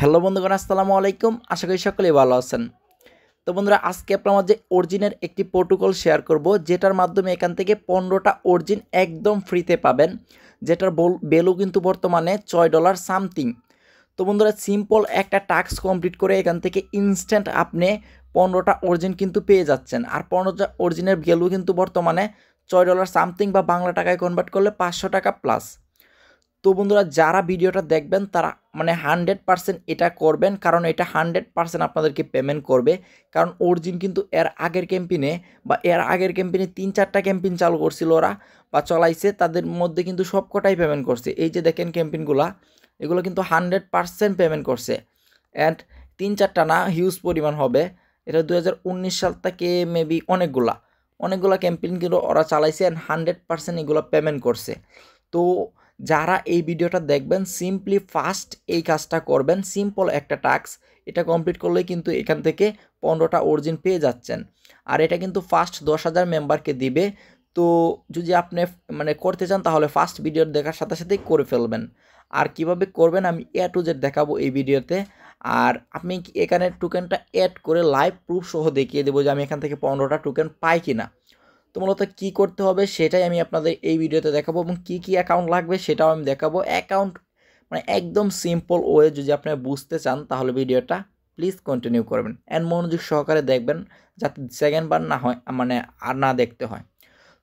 Hello বন্ধুগণ, আসসালামু আলাইকুম। আশা করি সকলেই ভালো আছেন। তো বন্ধুরা, আজকে আপনার মাঝে অরিজিনের একটি প্রোটোকল শেয়ার করব, যেটার মাধ্যমে এখান থেকে 15টা অরিজিন একদম ফ্রিতে পাবেন, যেটার ভ্যালু কিন্তু বর্তমানে $6 সামথিং। তো বন্ধুরা, সিম্পল একটা টাস্ক কমপ্লিট করে এখান থেকে ইনস্ট্যান্ট আপনি 15টা অরিজিন কিন্তু পেয়ে যাচ্ছেন। আর 15টা অরিজিনের ভ্যালু কিন্তু বর্তমানে $6 সামথিং, বা বাংলা টাকায় কনভার্ট করলে 500 টাকা প্লাস। তো বন্ধুরা, যারা ভিডিওটা দেখবেন তারা 100% এটা করবেন, কারণ এটা 100% আপনাদেরকে পেমেন্ট করবে। কারণ অরিজিন কিন্তু এর আগের ক্যাম্পেইনে 3-4টা ক্যাম্পেইন চালু করছিল ওরা, বা চলাইছে, তাদের মধ্যে কিন্তু সবকটাই পেমেন্ট করছে। এই যে দেখেন ক্যাম্পেইনগুলো, এগুলো কিন্তু 100% পেমেন্ট করছে। অ্যান্ড 3-4টা না, হিউজ পরিমাণ হবে। এটা 2019 সাল থেকে মেবি অনেকগুলা ক্যাম্পেইন কিন্তু ওরা চালাইছে, অ্যান্ড 100% এগুলো পেমেন্ট করছে। তো যারা এই ভিডিওটা দেখবেন, সিম্পলি ফার্স্ট এই কাজটা করবেন। সিম্পল একটা টাস্ক, এটা কমপ্লিট করলেই কিন্তু এখান থেকে 15টা অরিজিন পেয়ে যাচ্ছেন। আর এটা কিন্তু ফার্স্ট 10,000 মেম্বারকে দিবে। তো যদি আপনি করতে চান, তাহলে ফার্স্ট ভিডিও দেখার সাথে সাথেই করে ফেলবেন। আর কিভাবে করবেন আমি A to Z দেখাবো এই ভিডিওতে। আর আপনি এখানে টোকেনটা অ্যাড করে লাইভ প্রুফ সহ দেখিয়ে দেবো যে আমি এখান থেকে 15টা টোকেন পাই কিনা। তো মূলত কী করতে হবে সেটাই আমি আপনাদের এই ভিডিওতে দেখাবো, এবং কী কী অ্যাকাউন্ট লাগবে সেটাও আমি দেখাবো। অ্যাকাউন্ট একদম সিম্পল ওয়ে, যদি আপনি বুঝতে চান তাহলে ভিডিওটা প্লিজ কন্টিনিউ করবেন অ্যান্ড মনোযোগ সহকারে দেখবেন, যাতে সেকেন্ড বার না হয়, আর না দেখতে হয়।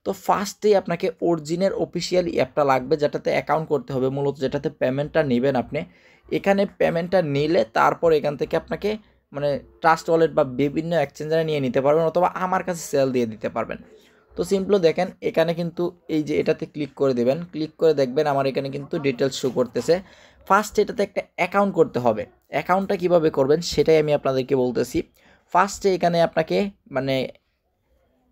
তো ফার্স্টেই আপনাকে অরিজিনের অফিসিয়াল অ্যাপটা লাগবে, যেটাতে অ্যাকাউন্ট করতে হবে, মূলত যেটাতে পেমেন্টটা নেবেন আপনি। এখানে পেমেন্টটা নিলে তারপর এখান থেকে আপনাকে ট্রাস্ট ওয়ালেট বা বিভিন্ন এক্সচেঞ্জারে নিয়ে নিতে পারবেন, অথবা আমার কাছে সেল দিয়ে দিতে পারবেন। তো সিম্পলি দেখেন, এখানে কিন্তু এই যে এটাতে ক্লিক করে দেবেন, ক্লিক করে দেখবেন আমার এখানে কিন্তু ডিটেলস শো করতেছে। ফার্স্ট এটাতে একটা অ্যাকাউন্ট করতে হবে। অ্যাকাউন্টটা কিভাবে করবেন সেটাই আমি আপনাদেরকে বলতেছি। ফার্স্টে এখানে আপনাকে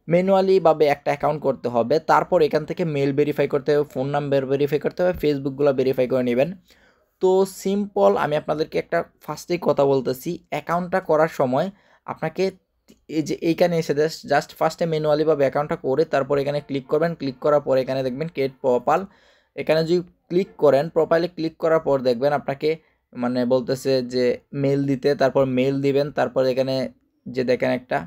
ম্যানুয়ালিভাবে একটা অ্যাকাউন্ট করতে হবে। তারপর এখান থেকে মেল ভেরিফাই করতে হবে, ফোন নাম্বার ভেরিফাই করতে হবে, ফেসবুকগুলো ভেরিফাই করে নেবেন। তো সিম্পল আমি আপনাদেরকে একটা ফার্স্টেই কথা বলতেছি। অ্যাকাউন্টটা করার সময় আপনাকে এই যে এইখানে এসে জাস্ট ফার্স্টে ম্যানুয়ালিভাবে অ্যাকাউন্টটা করে তারপর এখানে ক্লিক করবেন। ক্লিক করার পর এখানে দেখবেন ক্রিয়েট প্রোফাইল। এখানে যদি ক্লিক করেন, প্রোফাইলে ক্লিক করার পর দেখবেন আপনাকে বলতেছে যে মেল দিতে, তারপর মেল দিবেন। তারপর এখানে যে দেখেন একটা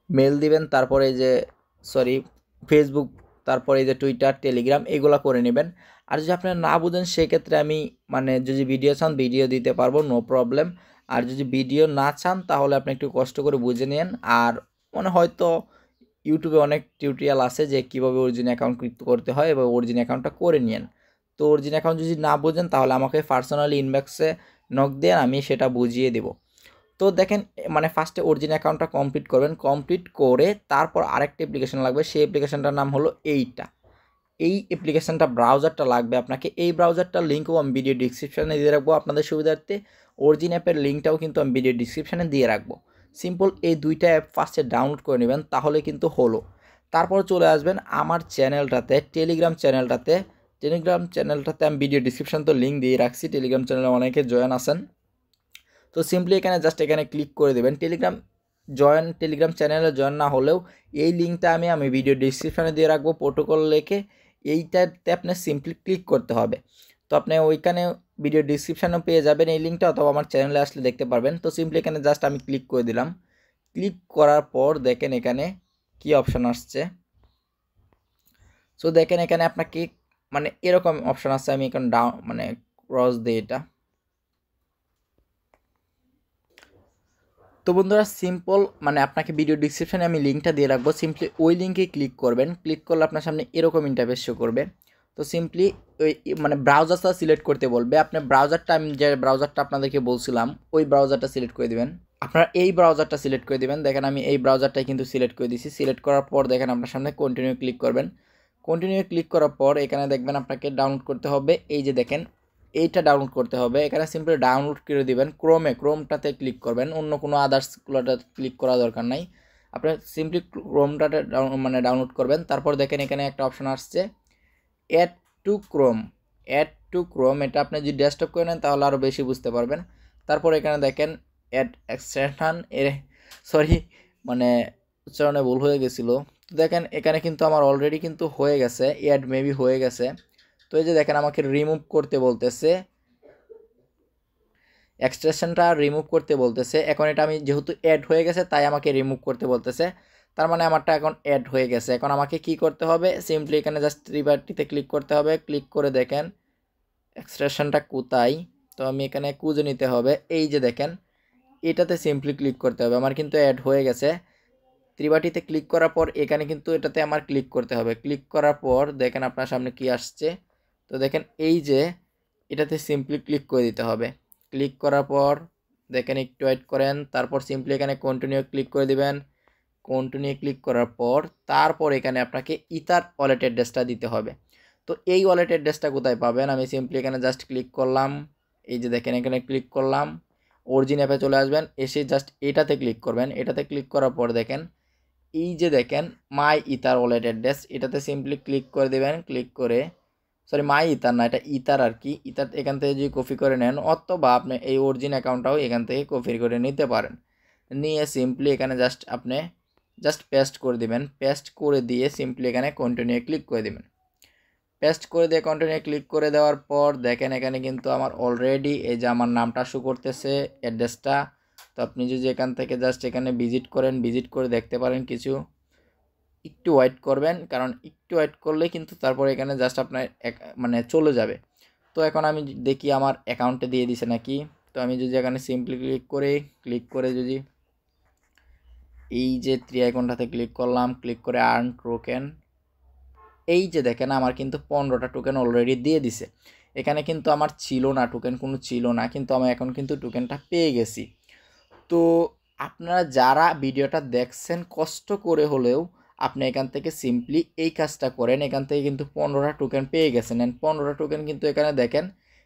মেল দিবেন, তারপরে এই যে ফেসবুক, তারপরে এই যে টুইটার, টেলিগ্রাম, এগুলো করে নেবেন। আর যদি আপনারা না বুঝেন সেক্ষেত্রে আমি যদি ভিডিও চান ভিডিও দিতে পারবো, নো প্রবলেম। আর যদি ভিডিও না চান তাহলে আপনি একটু কষ্ট করে বুঝে নিন। আর হয়তো ইউটিউবে অনেক টিউটোরিয়াল আছে যে কীভাবে অরিজিন অ্যাকাউন্ট করতে হয়, এবং অরিজিন অ্যাকাউন্টটা করে নিন। তো অরিজিন অ্যাকাউন্ট যদি না বুঝেন তাহলে আমাকে পার্সোনালি ইনবক্সে নক দেন, আমি সেটা বুঝিয়ে দেবো। তো দেখেন, ফার্স্টে অরিজিন অ্যাকাউন্টটা কমপ্লিট করবেন। কমপ্লিট করে তারপর আরেকটা অ্যাপ্লিকেশন লাগবে, সেই অ্যাপ্লিকেশনটার নাম হলো এই অ্যাপ্লিকেশনটা ব্রাউজারটা লাগবে আপনাকে। এই ব্রাউজারটার লিঙ্কও আমি ভিডিও ডিসক্রিপশানে দিয়ে রাখবো আপনাদের সুবিধার্থে। অরিজিন অ্যাপের লিঙ্কটাও কিন্তু আমি ভিডিও ডিসক্রিপশানে দিয়ে রাখবো। সিম্পল এই দুইটা অ্যাপ ফার্স্টে ডাউনলোড করে নেবেন, তাহলে কিন্তু হলো। তারপর চলে আসবেন আমার চ্যানেলটাতে, টেলিগ্রাম চ্যানেলটাতে আমি ভিডিও ডিসক্রিপশান তো লিঙ্ক দিয়ে রাখছি। টেলিগ্রাম চ্যানেলে অনেকে জয়েন আছেন। তো সিম্পলি এখানে ক্লিক করে দেবেন। টেলিগ্রাম চ্যানেলে জয়েন না হলেও এই লিঙ্কটা আমি ভিডিও ডিসক্রিপশানে দিয়ে রাখবো, প্রোটোকল লিখে। এইটাতে আপনি সিম্পলি ক্লিক করতে হবে। তো আপনি ওইখানে ভিডিও ডিসক্রিপশানেও পেয়ে যাবেন এই লিঙ্কটা, অথবা আমার চ্যানেলে আসলে দেখতে পারবেন। তো সিম্পলি এখানে জাস্ট আমি ক্লিক করে দিলাম। ক্লিক করার পর দেখেন এখানে কি অপশান আসছে। সো দেখেন এখানে আপনাকে এরকম অপশান আসছে। আমি এখন ক্রস দিই এটা। তো বন্ধুরা, সিম্পল আপনাকে ভিডিও ডিসক্রিপশানে আমি লিঙ্কটা দিয়ে রাখবো। সিম্পলি ওই লিঙ্কে ক্লিক করবেন। ক্লিক করলে আপনার সামনে এরকম ইন্টারফেস শো করবে। তো সিম্পলি ওই ব্রাউজারটা সিলেক্ট করতে বলবে। আপনার ব্রাউজারটা, আমি যে ব্রাউজারটা আপনাদেরকে বলছিলাম ওই ব্রাউজারটা সিলেক্ট করে দেবেন। আপনারা এই ব্রাউজারটা সিলেক্ট করে দেবেন। দেখেন আমি এই ব্রাউজারটাই কিন্তু সিলেক্ট করে দিয়েছি। সিলেক্ট করার পর দেখেন আপনার সামনে কন্টিনিউ ক্লিক করবেন। কন্টিনিউ ক্লিক করার পর এখানে দেখবেন আপনাকে ডাউনলোড করতে হবে। এই যে দেখেন এইটা ডাউনলোড করতে হবে। এখানে সিম্পলি ডাউনলোড করে দিবেন। ক্রোমটাতে ক্লিক করবেন, অন্য কোনো আদার্সগুলোতে ক্লিক করা দরকার নাই। আপনি সিম্পলি ক্রোমটাতে ডাউনলোড করবেন। তারপর দেখেন এখানে একটা অপশন আসছে অ্যাড টু ক্রোম। এটা আপনি যদি ডেস্কটপ করে নেন তাহলে আরও বেশি বুঝতে পারবেন। তারপর এখানে দেখেন অ্যাড এক্সটেনশন, উচ্চারণে ভুল হয়ে গেছিলো। তো দেখেন এখানে কিন্তু আমার অলরেডি কিন্তু হয়ে গেছে, অ্যাড মেবি হয়ে গেছে। তো এই যে দেখেন আমাকে রিমুভ করতে বলতেছে। এক্সটেনশনটা রিমুভ করতে বলতেছে। এখন এটা আমি যেহেতু অ্যাড হয়ে গেছে তাই আমাকে রিমুভ করতে বলতেছে, তার মানে আমারটা এখন অ্যাড হয়ে গেছে। এখন আমাকে কি করতে হবে, সিম্পলি এখানে জাস্ট ত্রিবারটিতে ক্লিক করতে হবে, ক্লিক করে দেখেন এক্সটেনশনটা কোথায়। তো আমি এখানে খুঁজে নিতে হবে, এই যে দেখেন এটাতে সিম্পলি ক্লিক করতে হবে। আমার কিন্তু অ্যাড হয়ে গেছে। ত্রিবাটিতে ক্লিক করার পর এখানে কিন্তু এটাতে আমার ক্লিক করতে হবে। ক্লিক করার পর দেখেন আপনার সামনে কি আসছে। তো দেখেন এই যে এটাতে সিম্পলি ক্লিক করে দিতে হবে। ক্লিক করার পর দেখেন একটু ওয়েট করেন, তারপর সিম্পলি এখানে কন্টিনিউ ক্লিক করে দিবেন। কন্টিনিউ ক্লিক করার পর তারপর এখানে আপনাকে ইথার ওয়ালেট অ্যাড্রেসটা দিতে হবে। তো এই ওয়ালেট অ্যাড্রেসটা কোথায় পাবেন, আমি সিম্পলি এখানে জাস্ট ক্লিক করলাম, এই যে দেখেন এখানে ক্লিক করলাম, অরিজিন অ্যাপে চলে আসবেন, এসে জাস্ট এটাতে ক্লিক করবেন। এটাতে ক্লিক করার পর দেখেন এই যে দেখেন মাই ইথার ওয়ালেট অ্যাড্রেস, এটাতে সিম্পলি ক্লিক করে দেবেন। ক্লিক করে সরি মাই ইথার না, এটা ইথার আর কি, ইথার এখান থেকে যদি কপি করে নেন অথবা আপনি এই অরিজিন অ্যাকাউন্টটাও এখান থেকে কপি করে নিতে পারেন। নিয়ে সিম্পলি এখানে জাস্ট আপনি জাস্ট পেস্ট করে দিবেন। পেস্ট করে দিয়ে সিম্পলি এখানে কন্টিনিউ ক্লিক করে দিবেন। পেস্ট করে দিয়ে কন্টিনিউ ক্লিক করে দেওয়ার পর দেখেন এখানে কিন্তু আমার অলরেডি এই যে আমার নামটা শো করতেছে, অ্যাড্রেসটা। তো আপনি যদি এখান থেকে জাস্ট এখানে ভিজিট করেন, ভিজিট করে দেখতে পারেন কিছু, একটু ওয়েট করবেন, কারণ একটু ওয়েট করলে কিন্তু তারপর এখানে জাস্ট আপনার মানে চলে যাবে। তো এখন আমি দেখি আমার অ্যাকাউন্টে দিয়ে দিছে নাকি। তো আমি যদি এখানে সিম্পলি ক্লিক করে যদি এই যে থ্রি আইকনটাতে ক্লিক করলাম, ক্লিক করে আর্ন টোকেন, এই যে দেখেন আমার কিন্তু 15টা টোকেন অলরেডি দিয়ে দিছে। এখানে কিন্তু আমার ছিল না টোকেন, কোনো ছিল না, কিন্তু আমি এখন কিন্তু টোকেনটা পেয়ে গেছি। তো আপনারা যারা ভিডিওটা দেখছেন কষ্ট করে হলেও আপনি এখান থেকে সিম্পলি এই কাজটা করেন। এখান থেকে কিন্তু 15টা টোকেন পেয়ে গেছেন। এন্ড 15টা টোকেন কিন্তু এখানে দেখেন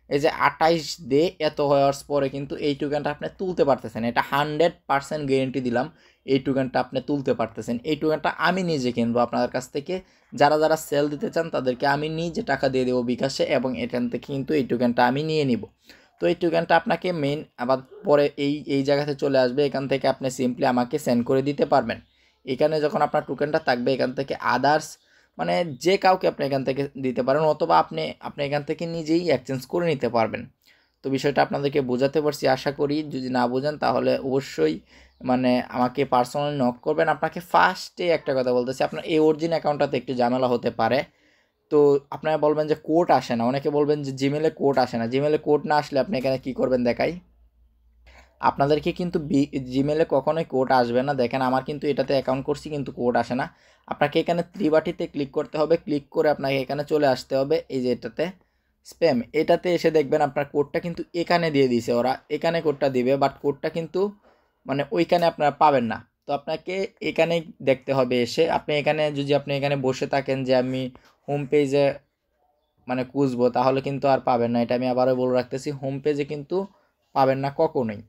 এই যে 28 ডে এত হওয়ার পরে কিন্তু এই টোকেনটা আপনি তুলতে পারতেছেন। এটা 100% গ্যারেন্টি দিলাম এই টোকেনটা আপনি তুলতে পারতেছেন। এই টোকেনটা আমি নিজে কিনবো আপনাদের কাছ থেকে। যারা যারা সেল দিতে চান তাদেরকে আমি নিজে টাকা দিয়ে দেবো বিকাশে, এবং এখান থেকে কিন্তু এই টোকেনটা আমি নিয়ে নিব। তো এই টোকেনটা আপনাকে মেইন আবার পরে এই জায়গাতে চলে আসবে। এখান থেকে আপনি সিম্পলি আমাকে সেন্ড করে দিতে পারবেন। এখানে যখন আপনার টোকেনটা থাকবে এখান থেকে আদার্স মানে যে কাউকে আপনি এখান থেকে দিতে পারেন, অথবা আপনি এখান থেকে নিজেই এক্সচেঞ্জ করে নিতে পারবেন। তো বিষয়টা আপনাদেরকে বোঝাতে পারছি আশা করি। যদি না বোঝেন তাহলে অবশ্যই মানে আমাকে পার্সোনালি নক করবেন। আপনাকে ফার্স্টে একটা কথা বলতেছি, আপনার এই অরিজিন অ্যাকাউন্টটাতে একটু ঝামেলা হতে পারে। তো আপনারা বলবেন যে কোড আসে না, অনেকে বলবেন যে জিমেলে কোড আসে না। জিমেলে কোড না আসলে আপনি এখানে কি করবেন দেখাই, আপনাদেরকে কিন্তু জিমেলে কখনোই কোড আসবে না। দেখেন আমার কিন্তু এটাতে অ্যাকাউন্ট করছি কিন্তু কোড আসে না। আপনাকে এখানে ত্রিবাটিতে ক্লিক করতে হবে, ক্লিক করে আপনাকে এখানে চলে আসতে হবে এই যে এটাতে স্প্যাম, এটাতে এসে দেখবেন আপনার কোডটা কিন্তু এখানে দিয়ে দিয়েছে ওরা, এখানে কোডটা দিবে, বাট কোডটা কিন্তু মানে ওইখানে আপনারা পাবেন না। তো আপনাকে এখানেই দেখতে হবে এসে। আপনি এখানে যদি আপনি এখানে বসে থাকেন যে আমি হোম পেজে মানে খুঁজবো, তাহলে কিন্তু আর পাবেন না। এটা আমি আবারও বলে রাখতেছি, হোম পেজে কিন্তু পাবেন না কখনোই।